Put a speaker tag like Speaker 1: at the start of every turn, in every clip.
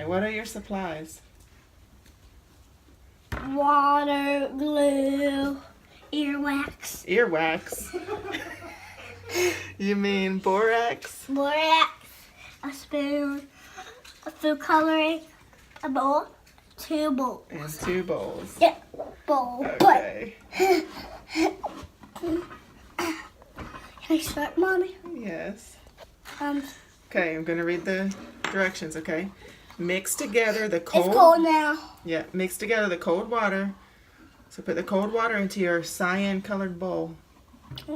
Speaker 1: Okay, what are your supplies?
Speaker 2: Water, glue, earwax.
Speaker 1: Earwax. You mean borax?
Speaker 2: Borax, a spoon, a food coloring, a bowl, 2 bowls.
Speaker 1: And 2 bowls.
Speaker 2: Yeah, bowl.
Speaker 1: Okay.
Speaker 2: Can I start, Mommy?
Speaker 1: Yes.
Speaker 2: Um,
Speaker 1: Okay, I'm gonna read the directions, okay? Mix together the cold...
Speaker 2: It's cold now.
Speaker 1: Yeah, mix together the cold water. So put the cold water into your cyan colored bowl.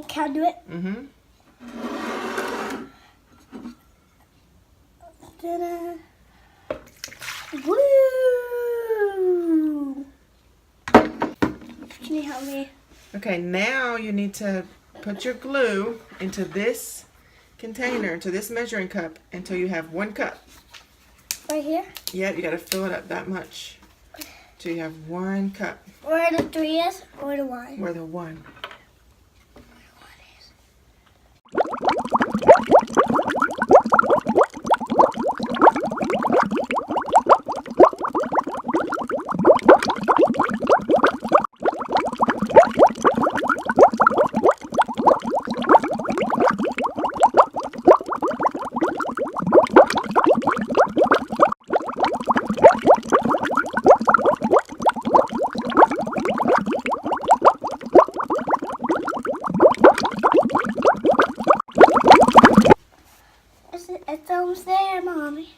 Speaker 2: Can I do it?
Speaker 1: Mm-hmm.
Speaker 2: Ta-da. Woo! Can you help me?
Speaker 1: Okay, now you need to put your glue into this container, into this measuring cup, until you have 1 cup.
Speaker 2: Right here?
Speaker 1: Yeah, you gotta fill it up that much. Till you have 1 cup.
Speaker 2: Where the 3 is or the 1?
Speaker 1: Where the 1.
Speaker 2: It's almost there, Mommy.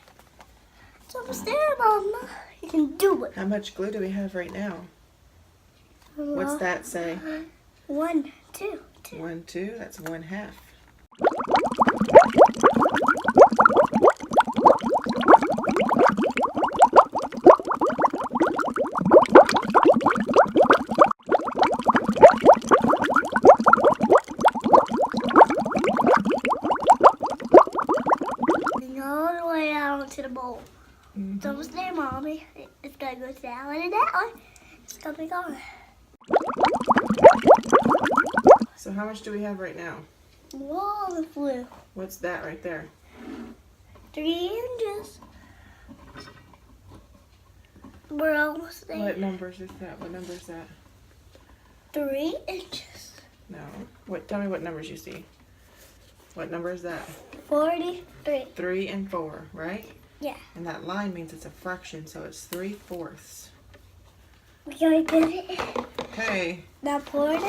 Speaker 2: It's almost there, Mama. You can do it.
Speaker 1: How much glue do we have right now? What's that say?
Speaker 2: 1, 2, 2.
Speaker 1: 1, 2, that's 1/2.
Speaker 2: All the way out to the bowl. It's almost there, Mommy. It's gonna go that way and that way. It's gonna be gone.
Speaker 1: So how much do we have right now?
Speaker 2: Wall of glue.
Speaker 1: What's that right there?
Speaker 2: 3 inches. We're almost there.
Speaker 1: What numbers is that? What number is that?
Speaker 2: 3 inches.
Speaker 1: No. What? Tell me what numbers you see. What number is that?
Speaker 2: 43.
Speaker 1: 3 and 4, right?
Speaker 2: Yeah.
Speaker 1: And that line means it's a fraction, so it's 3/4.
Speaker 2: We already did it.
Speaker 1: Okay.
Speaker 2: Now pour it.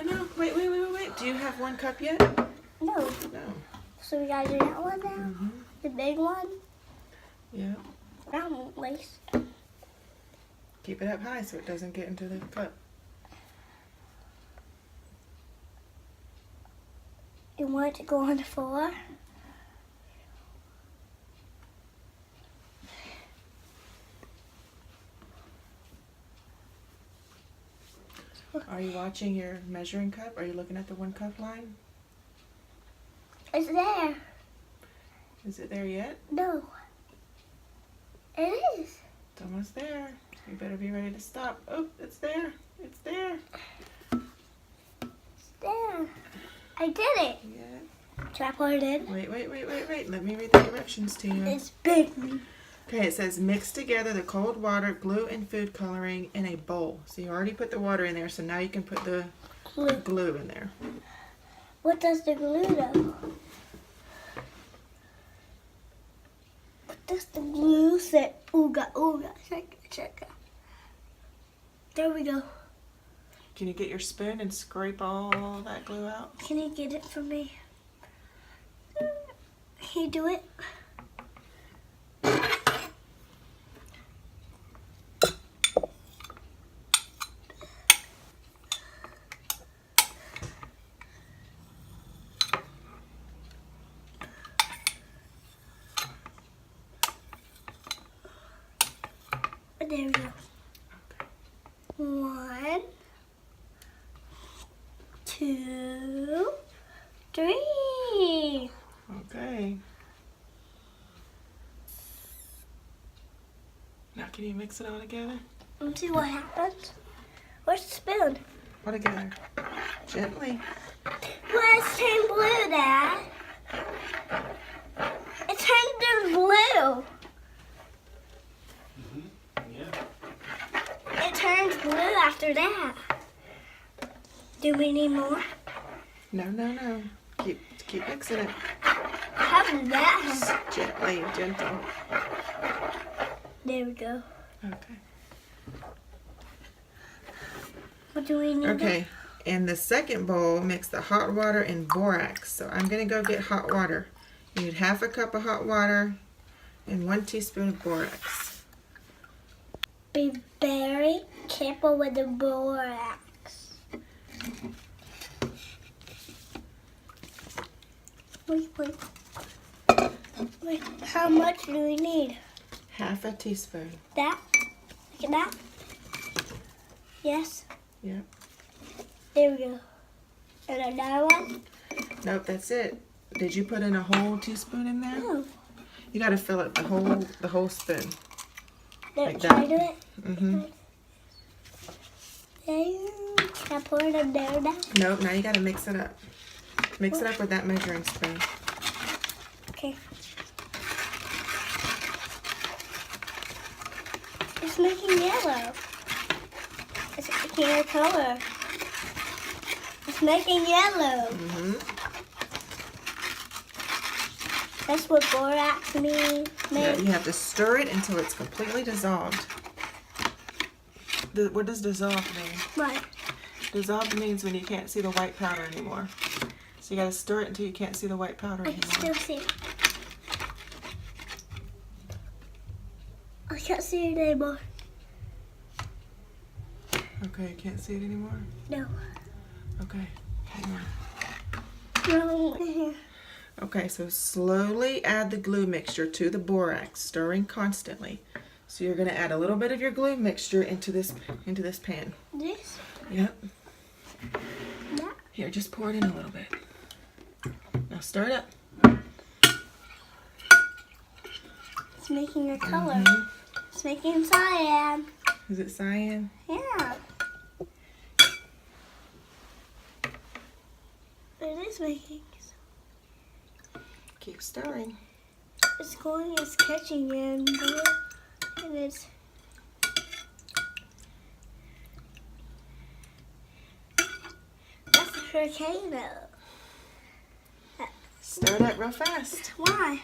Speaker 1: No. Wait. Do you have 1 cup yet?
Speaker 2: No.
Speaker 1: No.
Speaker 2: So we gotta do that one now? The big one?
Speaker 1: Yeah.
Speaker 2: That won't waste.
Speaker 1: Keep it up high so it doesn't get into the cup.
Speaker 2: You want it to go on the floor?
Speaker 1: Are you watching your measuring cup? Are you looking at the 1 cup line?
Speaker 2: It's there.
Speaker 1: Is it there yet?
Speaker 2: No. It is.
Speaker 1: It's almost there. You better be ready to stop. Oh, it's there. It's there.
Speaker 2: It's there. I did it.
Speaker 1: Yeah.
Speaker 2: Should I pour it in?
Speaker 1: Wait. Let me read the directions to you.
Speaker 2: It's big.
Speaker 1: Okay, it says mix together the cold water, glue, and food coloring in a bowl. So you already put the water in there, so now you can put the glue in there.
Speaker 2: What does the glue do? What does the glue say? Ooga, ooga. Check. There we go.
Speaker 1: Can you get your spoon and scrape all that glue out?
Speaker 2: Can you get it for me? Can you do it? There we go.
Speaker 1: Okay.
Speaker 2: 1, 2, 3.
Speaker 1: Okay. Now can you mix it all together?
Speaker 2: Let's see what happens. Where's the spoon?
Speaker 1: All together. Gently.
Speaker 2: Let's turn blue, Dad. It turned to blue. after that? Do we need more?
Speaker 1: No. Keep mixing it.
Speaker 2: How did that happen?
Speaker 1: Gently, gentle.
Speaker 2: There we go.
Speaker 1: Okay.
Speaker 2: What do we need?
Speaker 1: Okay. In the second bowl, mix the hot water and borax. So I'm going to go get hot water. You need 1/2 cup of hot water and 1 teaspoon of borax.
Speaker 2: Be very careful with the borax. Wait, how much do we need?
Speaker 1: 1/2 teaspoon.
Speaker 2: That? Look at that? Yes?
Speaker 1: Yep.
Speaker 2: There we go. And another one?
Speaker 1: Nope, that's it. Did you put in a whole teaspoon in there?
Speaker 2: No.
Speaker 1: You got to fill it the whole spoon. Like
Speaker 2: Try
Speaker 1: that.
Speaker 2: to it.
Speaker 1: Mhm.
Speaker 2: Can I pour it in there now?
Speaker 1: Nope. Now you got to mix it up. Mix it up with that measuring spoon.
Speaker 2: Okay. It's making yellow. It's making a color. It's making yellow.
Speaker 1: Mhm.
Speaker 2: That's what borax means.
Speaker 1: Yeah, you have to stir it until it's completely dissolved. What does dissolve mean?
Speaker 2: Right.
Speaker 1: Dissolved means when you can't see the white powder anymore. So you got to stir it until you can't see the white powder
Speaker 2: I can
Speaker 1: anymore.
Speaker 2: still see it. I can't see it anymore.
Speaker 1: Okay, you can't see it anymore?
Speaker 2: No.
Speaker 1: Okay, hang on.
Speaker 2: No.
Speaker 1: Okay, so slowly add the glue mixture to the borax, stirring constantly. So you're going to add a little bit of your glue mixture into this pan.
Speaker 2: This?
Speaker 1: Yep.
Speaker 2: That?
Speaker 1: Here, just pour it in a little bit. Now stir it up.
Speaker 2: It's making a color.
Speaker 1: Mhm.
Speaker 2: It's making cyan.
Speaker 1: Is it cyan?
Speaker 2: Yeah. It is making.
Speaker 1: Keep stirring.
Speaker 2: It's catching in there. And it's. That's a volcano.
Speaker 1: Stir it up real fast.
Speaker 2: Why?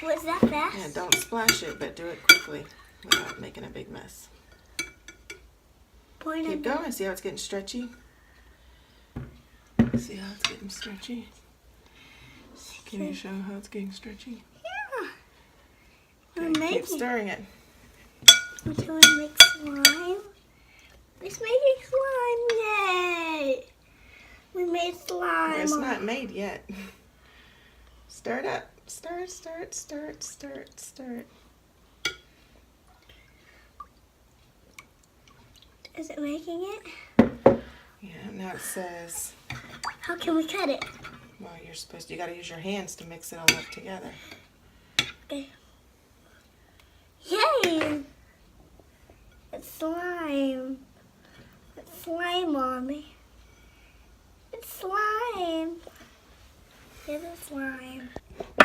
Speaker 2: Was that fast?
Speaker 1: Yeah, don't splash it, but do it quickly without making a big mess.
Speaker 2: Point
Speaker 1: Keep
Speaker 2: it
Speaker 1: going. See how it's getting stretchy? See how it's getting stretchy? Can you show how it's getting stretchy?
Speaker 2: Yeah. We're
Speaker 1: Okay,
Speaker 2: making
Speaker 1: keep stirring it.
Speaker 2: until we make slime. It's making slime. Yay! We made slime.
Speaker 1: It's not made yet. Stir it up. Stir it, stir it, stir it, stir it, stir it.
Speaker 2: Is it making it?
Speaker 1: Yeah, now it says,
Speaker 2: How can we cut it?
Speaker 1: well, you gotta use your hands to mix it all up together.
Speaker 2: Okay. Yay! It's slime. It's slime, Mommy. It's slime. It's slime.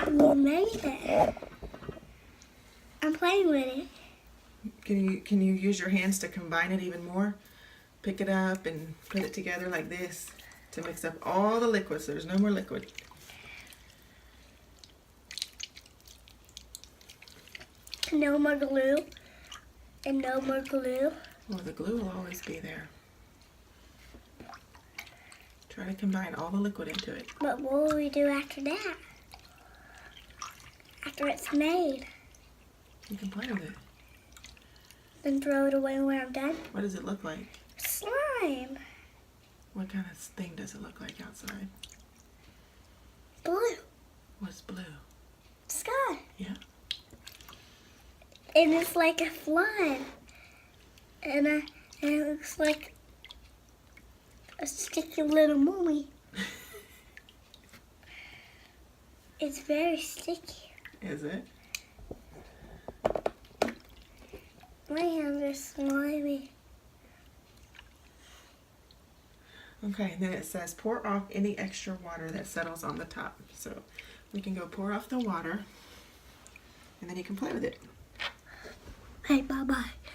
Speaker 2: You made it. I'm playing with it.
Speaker 1: Can you use your hands to combine it even more? Pick it up and put it together like this to mix up all the liquids so there's no more liquid.
Speaker 2: No more glue. And no more glue.
Speaker 1: Well, the glue will always be there. Try to combine all the liquid into it.
Speaker 2: But what will we do after that? After it's made?
Speaker 1: You can play with it.
Speaker 2: Then throw it away when I'm done?
Speaker 1: What does it look like?
Speaker 2: Slime.
Speaker 1: What kind of thing does it look like outside?
Speaker 2: Blue.
Speaker 1: What's blue?
Speaker 2: Sky.
Speaker 1: Yeah.
Speaker 2: And it's like a flood. And it looks like a sticky little mummy. It's very sticky.
Speaker 1: Is it?
Speaker 2: My hands are slimy.
Speaker 1: Okay, then it says pour off any extra water that settles on the top. So we can go pour off the water and then you can play with it.
Speaker 2: Hey, bye-bye.